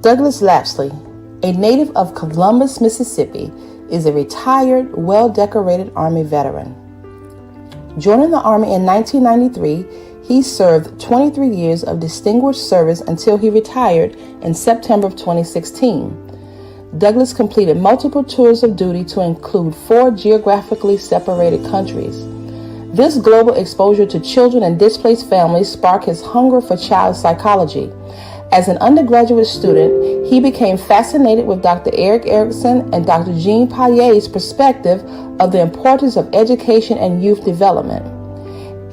Douglas Lapsley, a native of Columbus, Mississippi, is a retired, well-decorated Army veteran. Joining the Army in 1993, he served 23 years of distinguished service until he retired in September of 2016. Douglas completed multiple tours of duty to include 4 geographically separated countries. This global exposure to children and displaced families sparked his hunger for child psychology. As an undergraduate student, he became fascinated with Dr. Erik Erikson and Dr. Jean Paillet's perspective of the importance of education and youth development.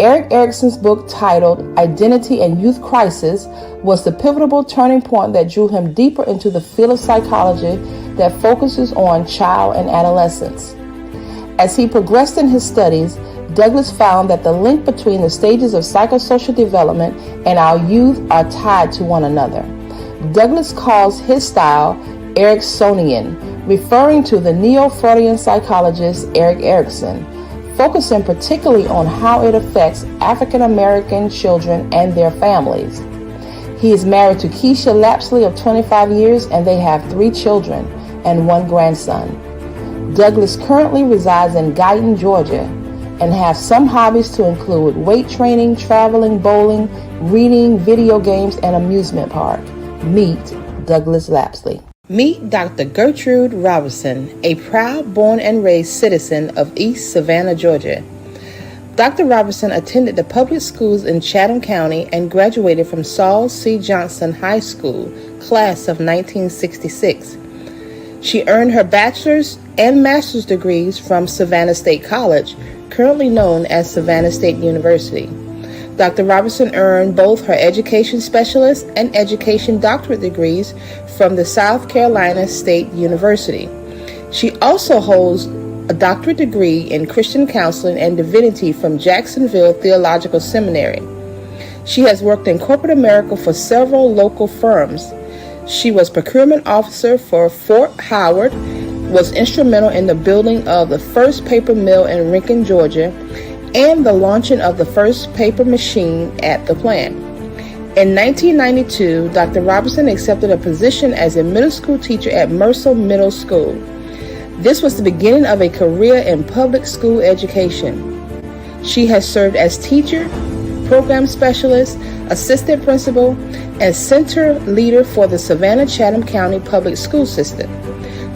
Erik Erikson's book titled Identity and Youth Crisis was the pivotal turning point that drew him deeper into the field of psychology that focuses on child and adolescence. As he progressed in his studies, Douglas found that the link between the stages of psychosocial development and our youth are tied to one another. Douglas calls his style Eriksonian, referring to the neo-Freudian psychologist Erik Erikson, focusing particularly on how it affects African American children and their families. He is married to Keisha Lapsley of 25 years, and they have 3 children and 1 grandson. Douglas currently resides in Guyton, Georgia, and has some hobbies to include weight training, traveling, bowling, reading, video games, and amusement park. Meet Douglas Lapsley. Meet Dr. Gertrude Robinson, a proud born and raised citizen of East Savannah, Georgia. Dr. Robinson attended the public schools in Chatham County and graduated from Saul C. Johnson High School, class of 1966. She earned her bachelor's and master's degrees from Savannah State College, currently known as Savannah State University. Dr. Robinson earned both her education specialist and education doctorate degrees from the South Carolina State University. She also holds a doctorate degree in Christian counseling and divinity from Jacksonville Theological Seminary. She has worked in corporate America for several local firms. She was procurement officer for Fort Howard, was instrumental in the building of the first paper mill in Rincon, Georgia, and the launching of the first paper machine at the plant. In 1992, Dr. Robinson accepted a position as a middle school teacher at Mercer Middle School. This was the beginning of a career in public school education. She has served as teacher, program specialist, assistant principal, and center leader for the Savannah-Chatham County Public School System.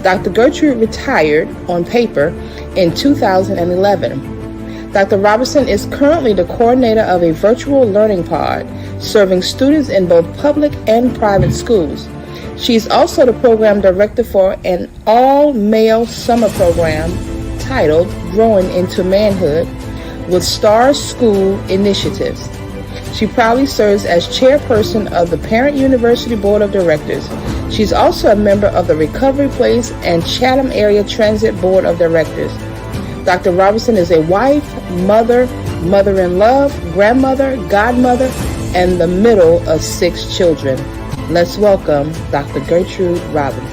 Dr. Gertrude retired on paper in 2011. Dr. Robinson is currently the coordinator of a virtual learning pod, serving students in both public and private schools. She is also the program director for an all-male summer program titled Growing into Manhood with STAR School Initiatives. She proudly serves as chairperson of the Parent University Board of Directors. She's also a member of the Recovery Place and Chatham Area Transit Board of Directors. Dr. Robinson is a wife, mother, mother-in-law, grandmother, godmother, and the middle of 6 children. Let's welcome Dr. Gertrude Robinson.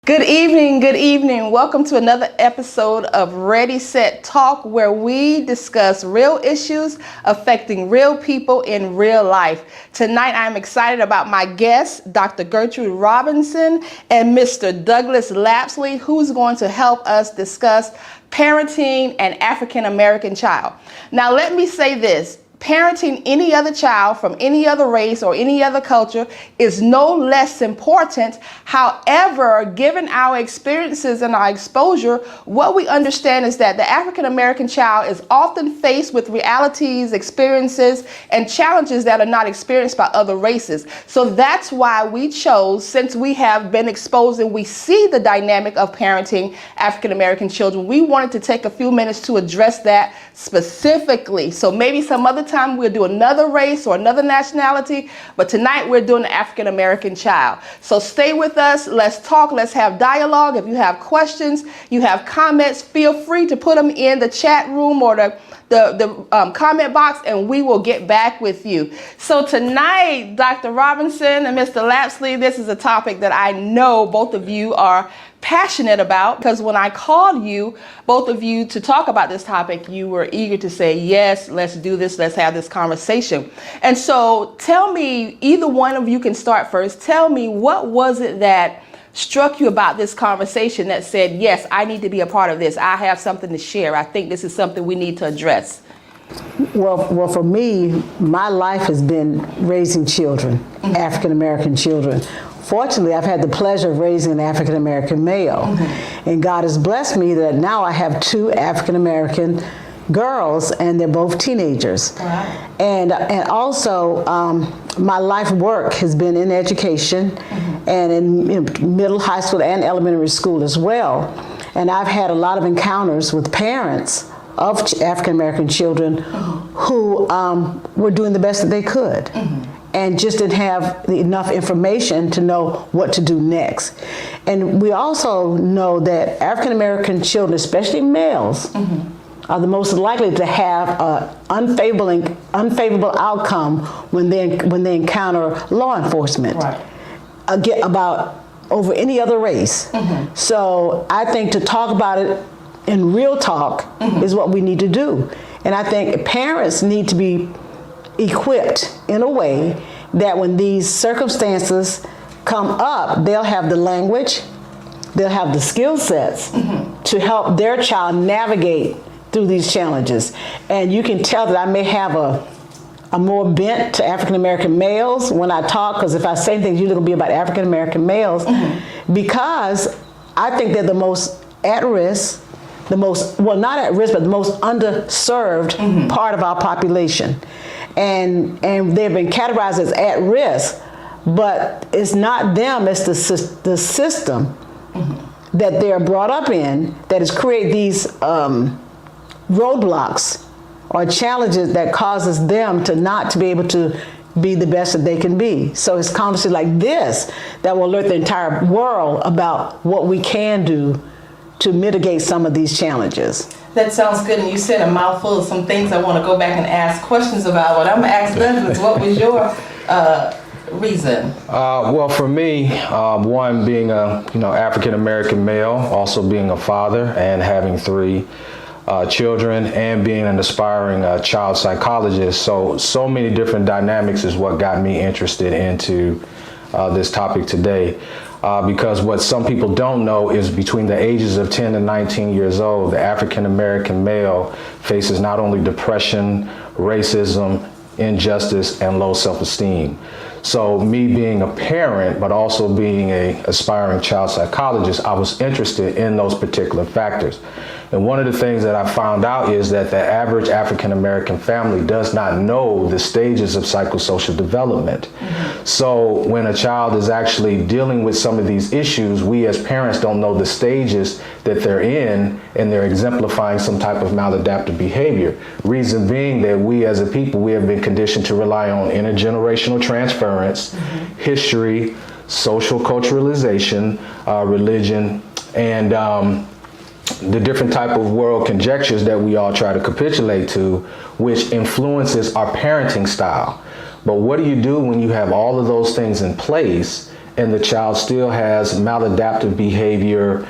Good evening. Welcome to another episode of Ready, Set, Talk, where we discuss real issues affecting real people in real life. Tonight, I'm excited about my guests, Dr. Gertrude Robinson and Mr. Douglas Lapsley, who's going to help us discuss parenting an African American child. Now, let me say this. Parenting any other child from any other race or any other culture is no less important. However, given our experiences and our exposure, what we understand is that the African American child is often faced with realities, experiences, and challenges that are not experienced by other races. So that's why we chose, since we have been exposed and we see the dynamic of parenting African American children, we wanted to take a few minutes to address that specifically. So maybe some other time we'll do another race or another nationality, but tonight we're doing the African American child. So stay with us. Let's talk. Let's have dialogue. If you have questions, you have comments, feel free to put them in the chat room or the comment box, and we will get back with you. So tonight, Dr. Robinson and Mr. Lapsley, this is a topic that I know both of you are passionate about, because when I called you, both of you, to talk about this topic, you were eager to say, yes, let's do this, let's have this conversation. And so tell me, either one of you can start first. Tell me, what was it that struck you about this conversation that said, yes, I need to be a part of this. I have something to share. I think this is something we need to address. Well, for me, my life has been raising children, African-American children. Fortunately, I've had the pleasure of raising an African-American male. And God has blessed me that now I have 2 African-American girls, and they're both teenagers. Wow. And also, my life work has been in education and in middle, high school, and elementary school as well. And I've had a lot of encounters with parents of African-American children who were doing the best that they could. And just didn't have enough information to know what to do next. And we also know that African-American children, especially males, are the most likely to have an unfavorable outcome when they encounter law enforcement. Right. About over any other race. So I think to talk about it in real talk is what we need to do. And I think parents need to be equipped in a way that when these circumstances come up, they'll have the language, they'll have the skill sets to help their child navigate through these challenges. And you can tell that I may have a more bent to African-American males when I talk, because if I say things, usually going to be about African-American males, because I think they're the most at risk, not at risk, but the most underserved part of our population. And they've been categorized as at risk, but it's not them, it's the system that they're brought up in that has created these roadblocks or challenges that causes them to not to be able to be the best that they can be. So it's conversations like this that will alert the entire world about what we can do to mitigate some of these challenges. That sounds good, and you said a mouthful of some things I want to go back and ask questions about. But I'm going to ask Douglas, what was your reason? Well, for me, one, being a African-American male, also being a father and having 3 children, and being an aspiring child psychologist. So many different dynamics is what got me interested into this topic today. Because what some people don't know is between the ages of 10 and 19 years old, the African-American male faces not only depression, racism, injustice, and low self-esteem. So me being a parent, but also being an aspiring child psychologist, I was interested in those particular factors. And one of the things that I found out is that the average African-American family does not know the stages of psychosocial development. So when a child is actually dealing with some of these issues, we as parents don't know the stages that they're in, and they're exemplifying some type of maladaptive behavior. Reason being that we as a people, we have been conditioned to rely on intergenerational transference, history, social culturalization, religion, and the different type of world conjectures that we all try to capitulate to, which influences our parenting style. But what do you do when you have all of those things in place and the child still has maladaptive behavior,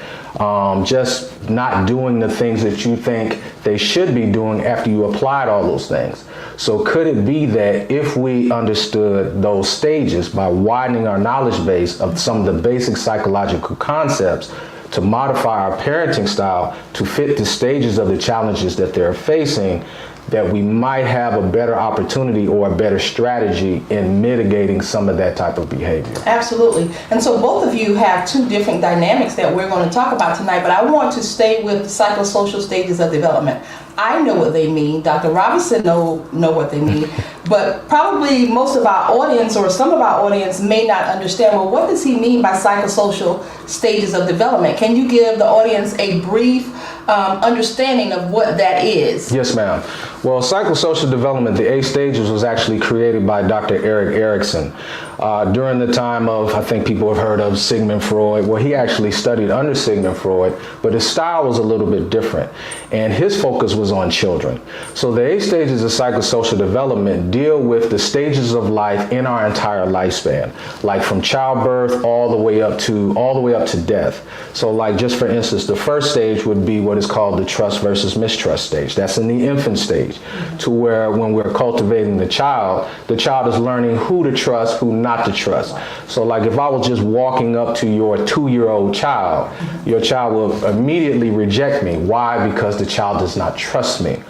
just not doing the things that you think they should be doing after you applied all those things? So could it be that if we understood those stages by widening our knowledge base of some of the basic psychological concepts, to modify our parenting style to fit the stages of the challenges that they're facing, that we might have a better opportunity or a better strategy in mitigating some of that type of behavior? Absolutely. And so both of you have 2 different dynamics that we're going to talk about tonight, but I want to stay with the psychosocial stages of development. I know what they mean. Dr. Robinson know what they mean, but probably most of our audience or some of our audience may not understand, well, what does he mean by psychosocial stages of development? Can you give the audience a brief understanding of what that is? Yes, ma'am. Well, psychosocial development, the 8 stages, was actually created by Dr. Eric Erickson. During the time of, I think people have heard of Sigmund Freud. Well, he actually studied under Sigmund Freud, but his style was a little bit different. And his focus was on children. So the 8 stages of psychosocial development deal with the stages of life in our entire lifespan, like from childbirth all the way up to death. So like, just for instance, the first stage would be what is called the trust versus mistrust stage. That's in the infant stage, to where when we're cultivating the child is learning who to trust, who not to trust. So like, if I was just walking up to your 2-year-old child, your child will immediately reject me. Why? Because the child does not trust me.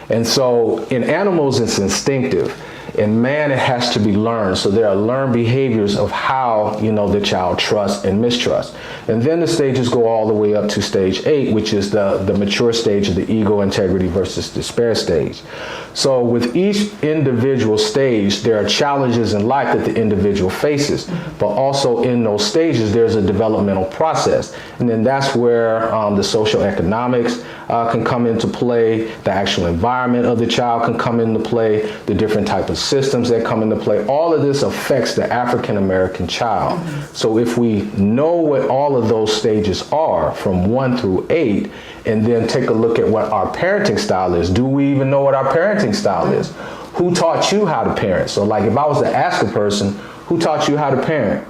And so in animals, it's instinctive. In man, it has to be learned. So there are learned behaviors of how, the child trusts and mistrusts. And then the stages go all the way up to stage 8, which is the mature stage of the ego, integrity versus despair stage. So with each individual stage, there are challenges in life that the individual faces, but also in those stages, there's a developmental process. And then that's where the social economics can come into play, the actual environment of the child can come into play, the different type of systems that come into play. All of this affects the African American child. So if we know what all of those stages are from 1 through 8, and then take a look at what our parenting style is. Do we even know what our parenting style is? Who taught you how to parent? So like, if I was to ask a person, who taught you how to parent?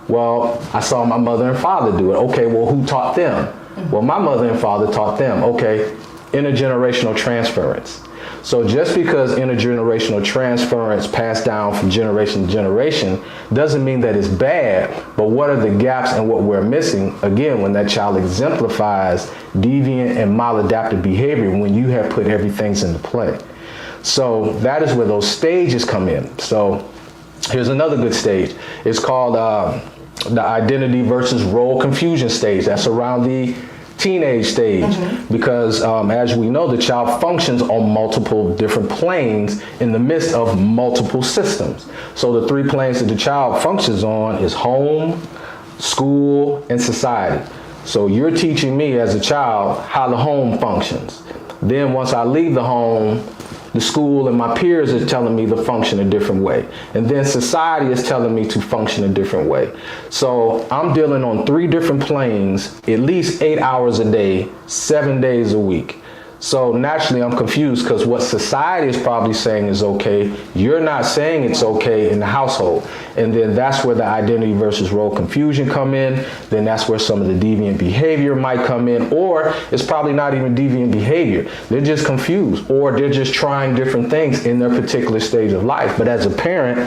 Well, I saw my mother and father do it. Okay, well, who taught them? Well, my mother and father taught them. Okay, intergenerational transference. So just because intergenerational transference passed down from generation to generation doesn't mean that it's bad, but what are the gaps and what we're missing, again, when that child exemplifies deviant and maladaptive behavior, when you have put everything into play. So that is where those stages come in. So here's another good stage. It's called the identity versus role confusion stage. That's around the teenage stage, because as we know, the child functions on multiple different planes in the midst of multiple systems. So the 3 planes that the child functions on is home, school, and society. So you're teaching me as a child how the home functions. Then once I leave the home, the school and my peers are telling me to function a different way. And then society is telling me to function a different way. So I'm dealing on 3 different planes, at least 8 hours a day, 7 days a week. So naturally I'm confused, because what society is probably saying is okay, you're not saying it's okay in the household. And then that's where the identity versus role confusion come in. Then that's where some of the deviant behavior might come in, or it's probably not even deviant behavior. They're just confused, or they're just trying different things in their particular stage of life. But as a parent,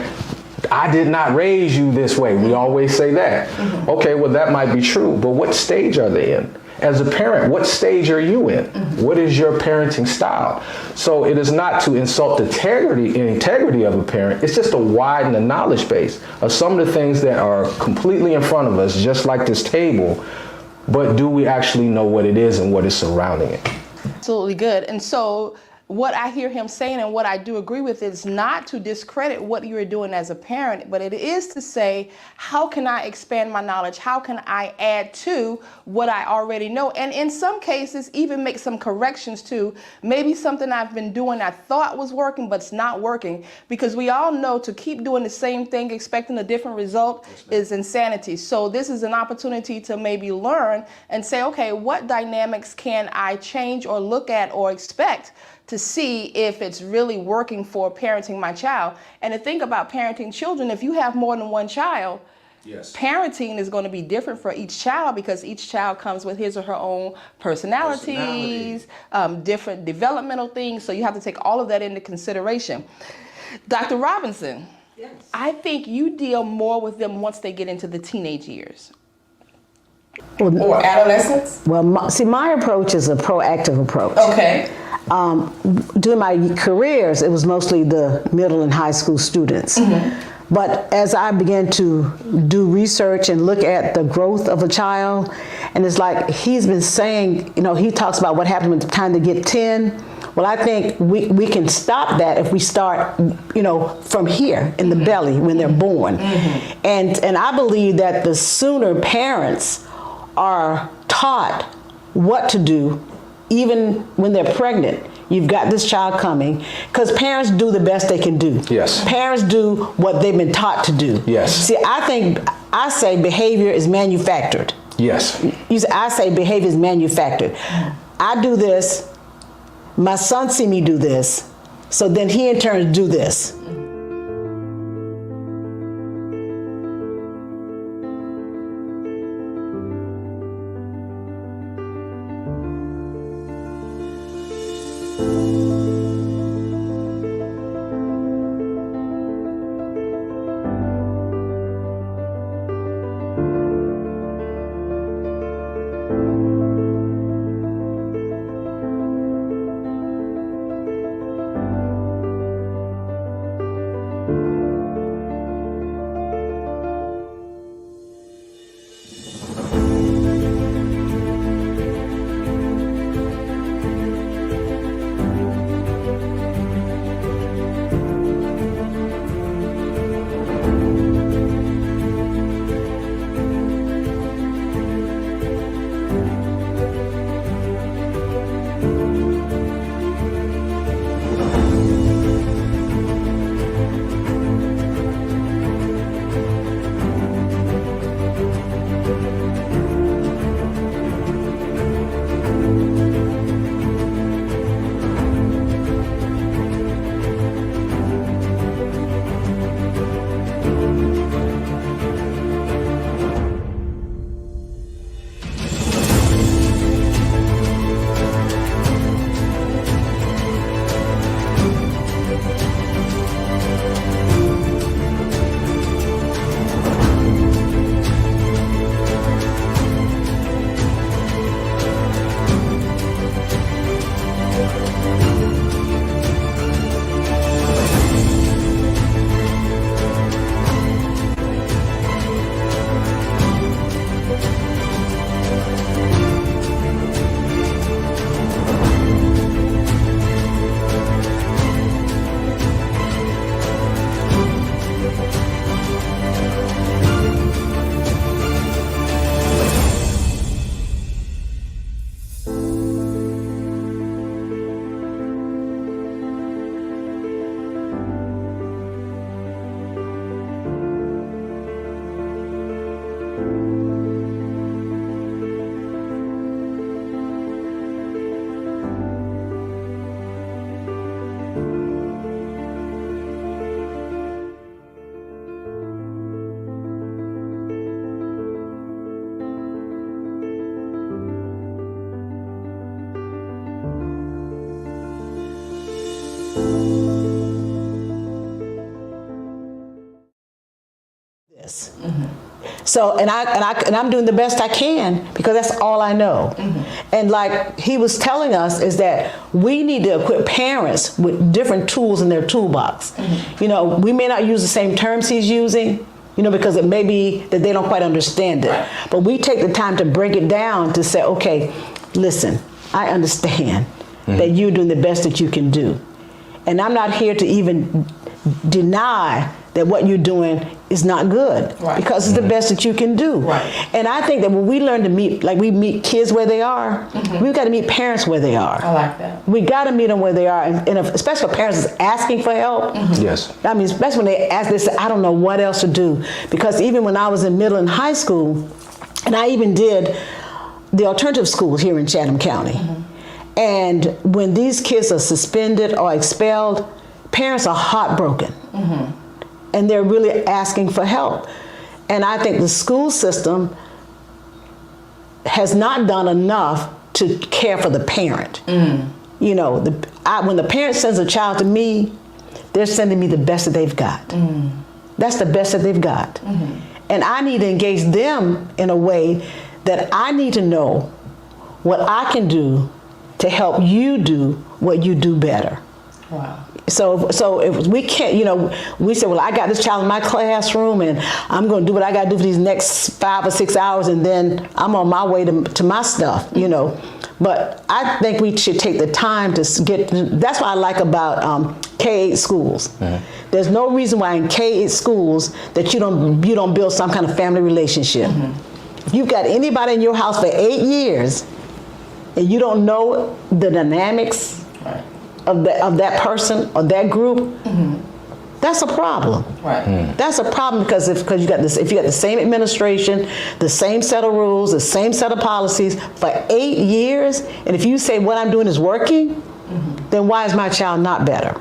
I did not raise you this way. We always say that. Okay, well, that might be true, but what stage are they in? As a parent, what stage are you in? What is your parenting style? So it is not to insult the integrity of a parent. It's just to widen the knowledge base of some of the things that are completely in front of us, just like this table. But do we actually know what it is and what is surrounding it? Absolutely good. And so what I hear him saying, and what I do agree with, is not to discredit what you're doing as a parent, but it is to say, how can I expand my knowledge? How can I add to what I already know? And in some cases, even make some corrections to maybe something I've been doing I thought was working, but it's not working. Because we all know to keep doing the same thing, expecting a different result, is insanity. So this is an opportunity to maybe learn and say, okay, what dynamics can I change or look at or expect to see if it's really working for parenting my child? And to think about parenting children, if you have more than one child, parenting is going to be different for each child, because each child comes with his or her own personalities, different developmental things. So you have to take all of that into consideration. Dr. Robinson, I think you deal more with them once they get into the teenage years. Or adolescence? Well, my approach is a proactive approach. Okay. During my careers, it was mostly the middle and high school students. But as I began to do research and look at the growth of a child, and it's like he's been saying, he talks about what happened at the time they get 10. Well, I think we can stop that if we start, from here in the belly when they're born. And I believe that the sooner parents are taught what to do, even when they're pregnant, you've got this child coming, because parents do the best they can do. Yes. Parents do what they've been taught to do. Yes. See, I say behavior is manufactured. Yes. I say behavior is manufactured. I do this, my son see me do this, so then he in turn do this. So, and I'm doing the best I can because that's all I know. And like he was telling us is that we need to equip parents with different tools in their toolbox. You know, we may not use the same terms he's using, you know, because it may be that they don't quite understand it. But we take the time to break it down to say, okay, listen, I understand that you're doing the best that you can do. And I'm not here to even deny that what you're doing is not good, because it's the best that you can do. And I think that when we learn to meet, like we meet kids where they are, we've got to meet parents where they are. I like that. We got to meet them where they are, and especially for parents that's asking for help. Yes. I mean, especially when they ask, they say, I don't know what else to do. Because even when I was in middle and high school, and I even did the alternative schools here in Chatham County, and when these kids are suspended or expelled, parents are heartbroken. And they're really asking for help. And I think the school system has not done enough to care for the parent. You know, when the parent sends a child to me, they're sending me the best that they've got. That's the best that they've got. And I need to engage them in a way that I need to know what I can do to help you do what you do better. Wow. So if we can't, you know, we say, well, I got this child in my classroom and I'm going to do what I got to do for these next 5 or 6 hours, and then I'm on my way to my stuff, you know. But I think we should take the time to get, that's what I like about K-8 schools. There's no reason why in K-8 schools that you don't build some kind of family relationship. If you've got anybody in your house for 8 years and you don't know the dynamics, of that person or that group, that's a problem. Right. That's a problem because if you got the same administration, the same set of rules, the same set of policies for 8 years, and if you say what I'm doing is working, then why is my child not better?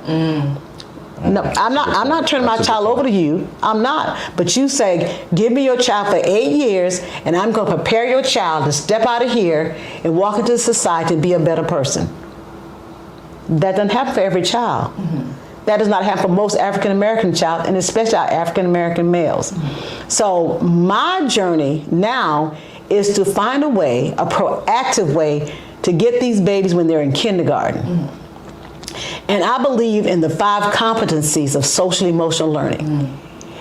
No, I'm not turning my child over to you. I'm not. But you say, give me your child for 8 years, and I'm going to prepare your child to step out of here and walk into society and be a better person. That doesn't happen for every child. That does not happen for most African American child, and especially our African American males. So my journey now is to find a way, a proactive way, to get these babies when they're in kindergarten. And I believe in the 5 competencies of social emotional learning.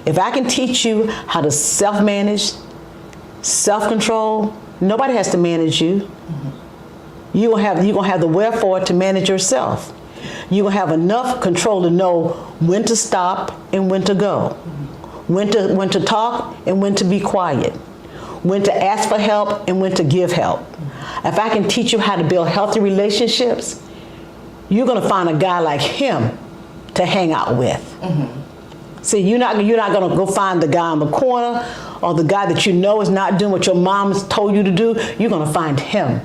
If I can teach you how to self-manage, self-control, nobody has to manage you. You're gonna have the wherefore to manage yourself. You're gonna have enough control to know when to stop and when to go, when to talk and when to be quiet, when to ask for help and when to give help. If I can teach you how to build healthy relationships, you're gonna find a guy like him to hang out with. See, you're not gonna go find the guy on the corner or the guy that you know is not doing what your mom's told you to do. You're gonna find him,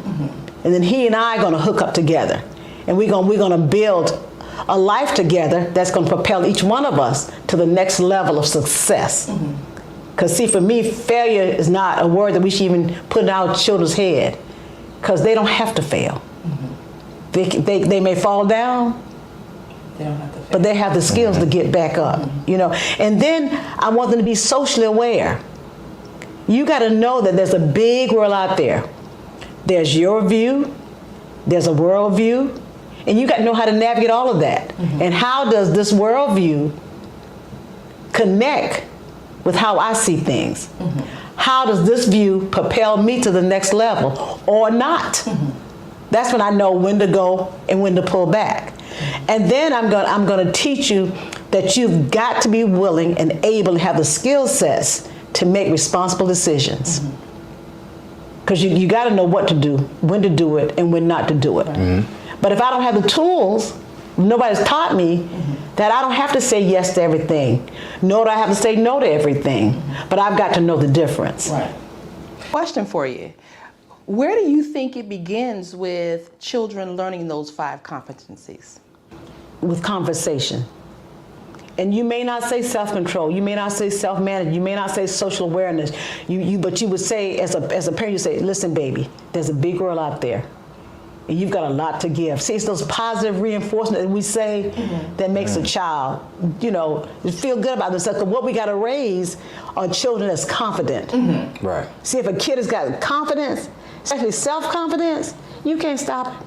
and then he and I are gonna hook up together, and we're gonna build a life together that's gonna propel each one of us to the next level of success. Because see, for me, failure is not a word that we should even put in our children's head, because they don't have to fail. They may fall down, They don't have to fail. but they have the skills to get back up, you know. And then I want them to be socially aware. You got to know that there's a big world out there. There's your view, there's a world view, and you got to know how to navigate all of that. And how does this world view connect with how I see things? How does this view propel me to the next level or not? That's when I know when to go and when to pull back. And then I'm going to teach you that you've got to be willing and able to have the skill sets to make responsible decisions. Because you got to know what to do, when to do it, and when not to do it. But if I don't have the tools, nobody's taught me that I don't have to say yes to everything, nor do I have to say no to everything. But I've got to know the difference. Right. Question for you. Where do you think it begins with children learning those 5 competencies? With conversation. And you may not say self-control, you may not say self-management, you may not say social awareness, but you would say, as a parent, you say, listen, baby, there's a big world out there, and you've got a lot to give. See, it's those positive reinforcement that we say that makes a child, you know, feel good about themselves. Because what we got to raise are children that's confident. Right. See, if a kid has got confidence, especially self-confidence, you can't stop.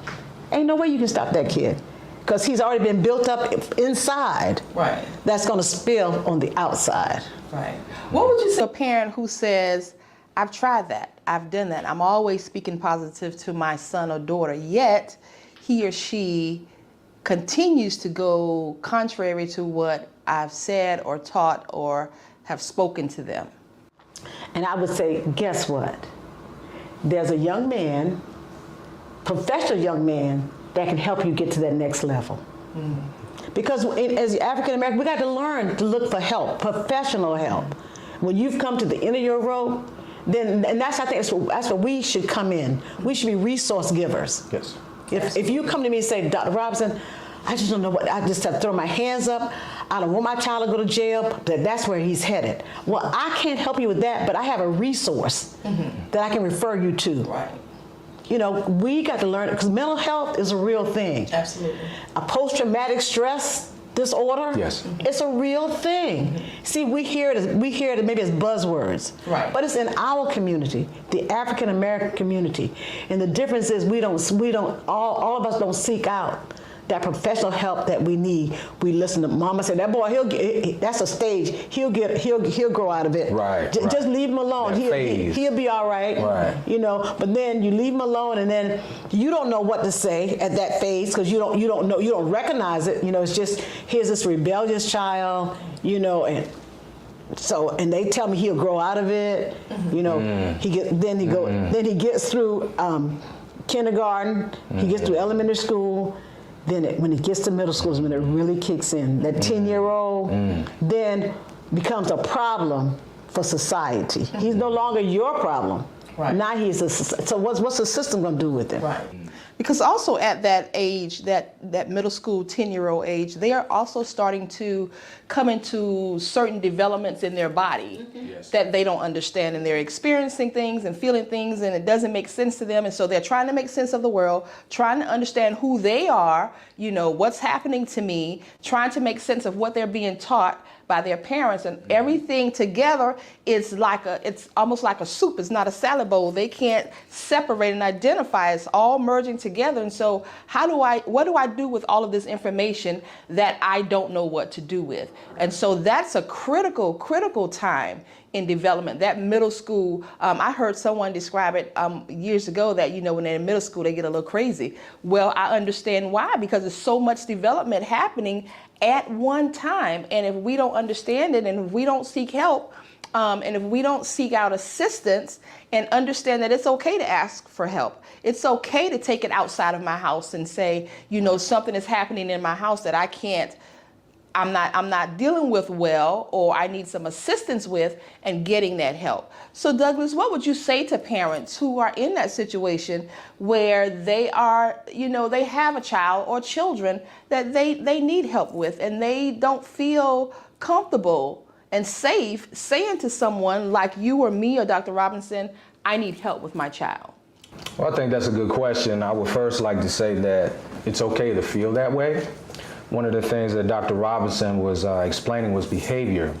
Ain't no way you can stop that kid, because he's already been built up inside. Right. That's going to spill on the outside. Right. What would you say to a parent who says, I've tried that, I've done that, I'm always speaking positive to my son or daughter, yet he or she continues to go contrary to what I've said or taught or have spoken to them? And I would say, guess what? There's a young man, professional young man, that can help you get to that next level. Because as African American, we got to learn to look for help, professional help. When you've come to the end of your rope, then, and I think that's where we should come in. We should be resource givers. Yes. If you come to me and say, Dr. Robinson, I just don't know what, I just have to throw my hands up, I don't want my child to go to jail, that's where he's headed. Well, I can't help you with that, but I have a resource that I can refer you to. Right. You know, we got to learn, because mental health is a real thing. Absolutely. A post-traumatic stress disorder, Yes. It's a real thing. See, we hear it maybe as buzzwords, Right. but it's in our community, the African American community. And the difference is we don't all of us don't seek out that professional help that we need. We listen to mama say, that boy, that's a stage. He'll grow out of it. Right. Just leave him alone. He'll be all right. Right. You know, but then you leave him alone, and then you don't know what to say at that phase, because you don't recognize it. You know, it's just, here's this rebellious child, you know, and they tell me he'll grow out of it. You know, then he gets through kindergarten, he gets through elementary school. then when it gets to middle school is when it really kicks in. That 10-year-old then becomes a problem for society. He's no longer your problem. Right. Now he's so what's the system going to do with him? Right. Because also at that age, that middle school 10-year-old age, they are also starting to come into certain developments in their body that they don't understand, and they're experiencing things and feeling things, and it doesn't make sense to them. And so they're trying to make sense of the world, trying to understand who they are, what's happening to me, trying to make sense of what they're being taught by their parents, and everything together is it's almost like a soup. It's not a salad bowl. They can't separate and identify. It's all merging together. And so what do I do with all of this information that I don't know what to do with? And so that's a critical time in development, that middle school. I heard someone describe it years ago that, when they're in middle school, they get a little crazy. Well, I understand why, because there's so much development happening at one time. And if we don't understand it, and if we don't seek help, and if we don't seek out assistance and understand that it's okay to ask for help, it's okay to take it outside of my house and say, something is happening in my house that I'm not dealing with well, or I need some assistance with, and getting that help. So Douglas, what would you say to parents who are in that situation where they are, they have a child or children that they need help with, and they don't feel comfortable and safe saying to someone like you or me or Dr. Robinson, I need help with my child? Well, I think that's a good question. I would first like to say that it's okay to feel that way. One of the things that Dr. Robinson was explaining was behavior.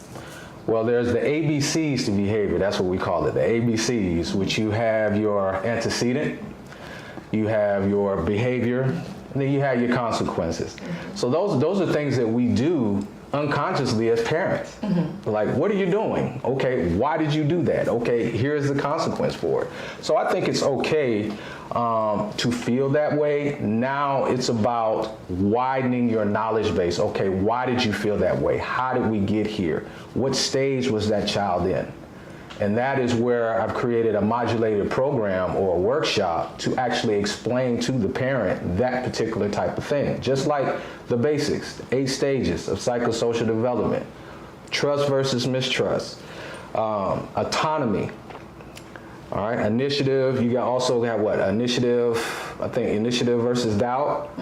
Well, there's the ABCs to behavior. That's what we call it, the ABCs, which you have your antecedent, you have your behavior, and then you have your consequences. So those are things that we do unconsciously as parents. Like, what are you doing? Okay, why did you do that? Okay, here's the consequence for it. So I think it's okay to feel that way. Now it's about widening your knowledge base. Okay, why did you feel that way? How did we get here? What stage was that child in? And that is where I've created a modulated program or a workshop to actually explain to the parent that particular type of thing. Just like the basics, the 8 stages of psychosocial development: trust versus mistrust, autonomy, all right, initiative. You also have what? Initiative, I think initiative versus doubt.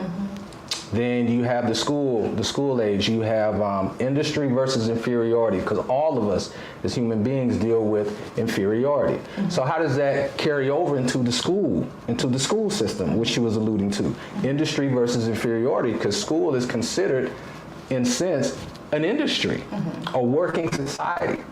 Then you have the school age. You have industry versus inferiority, because all of us as human beings deal with inferiority. So how does that carry over into the school system, which she was alluding to? Industry versus inferiority, because school is considered, in sense, an industry, a working society.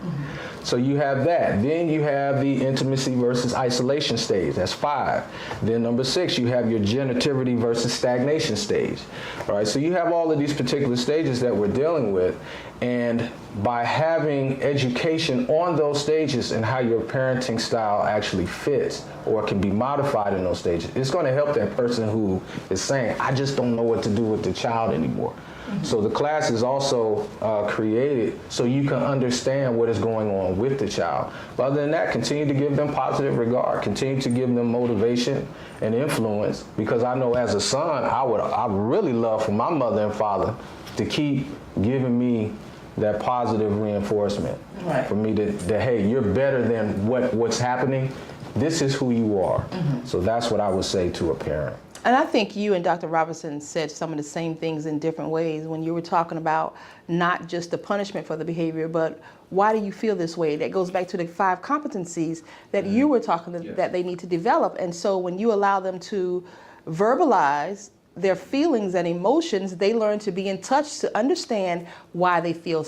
So you have that. Then you have the intimacy versus isolation stage. That's 5. Then number 6, you have your generativity versus stagnation stage. All right. So you have all of these particular stages that we're dealing with, and by having education on those stages and how your parenting style actually fits or can be modified in those stages, it's going to help that person who is saying, I just don't know what to do with the child anymore. So the class is also created so you can understand what is going on with the child. But other than that, continue to give them positive regard, continue to give them motivation and influence, because I know as a son, I really love for my mother and father to keep giving me that positive reinforcement. Right. For me to hey, you're better than what's happening. This is who you are. So that's what I would say to a parent. And I think you and Dr. Robinson said some of the same things in different ways when you were talking about not just the punishment for the behavior, but why do you feel this way? That goes back to the 5 competencies that you were talking that they need to develop. And so when you allow them to verbalize their feelings and emotions, they learn to be in touch to understand why they feel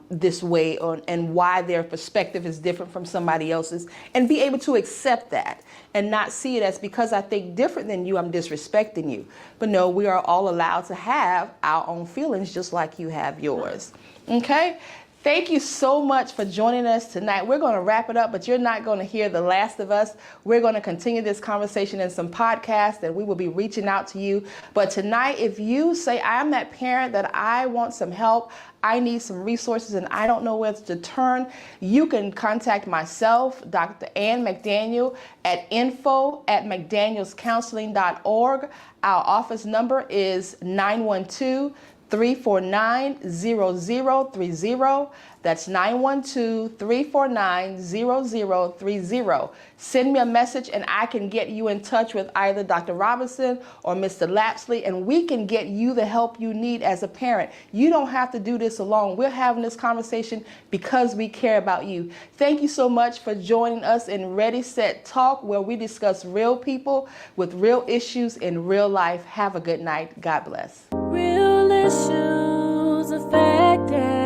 this way, and why their perspective is different from somebody else's, and be able to accept that and not see it as, because I think different than you, I'm disrespecting you. But no, we are all allowed to have our own feelings just like you have yours. Okay? Thank you so much for joining us tonight. We're going to wrap it up, but you're not going to hear the last of us. We're going to continue this conversation in some podcasts, and we will be reaching out to you. But tonight, if you say, I'm that parent that I want some help, I need some resources, and I don't know where to turn, you can contact myself, Dr. Ann McDaniel, at info@mcdanielscounseling.org. Our office number is 912-349-0030. That's 912-349-0030. Send me a message and I can get you in touch with either Dr. Robinson or Mr. Lapsley, and we can get you the help you need as a parent. You don't have to do this alone. We're having this conversation because we care about you. Thank you so much for joining us in Ready, Set, Talk, where we discuss real people with real issues in real life. Have a good night. God bless. Real issues affecting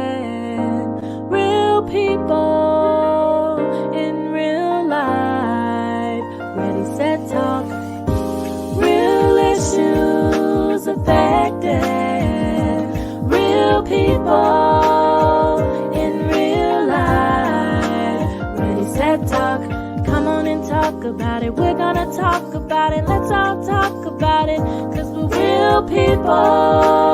real people in real life. Ready, set, talk. Real issues affecting real people in real life. Ready, set, talk. Come on and talk about it. We're gonna talk about it. Let's all talk about it, 'cause we're real people.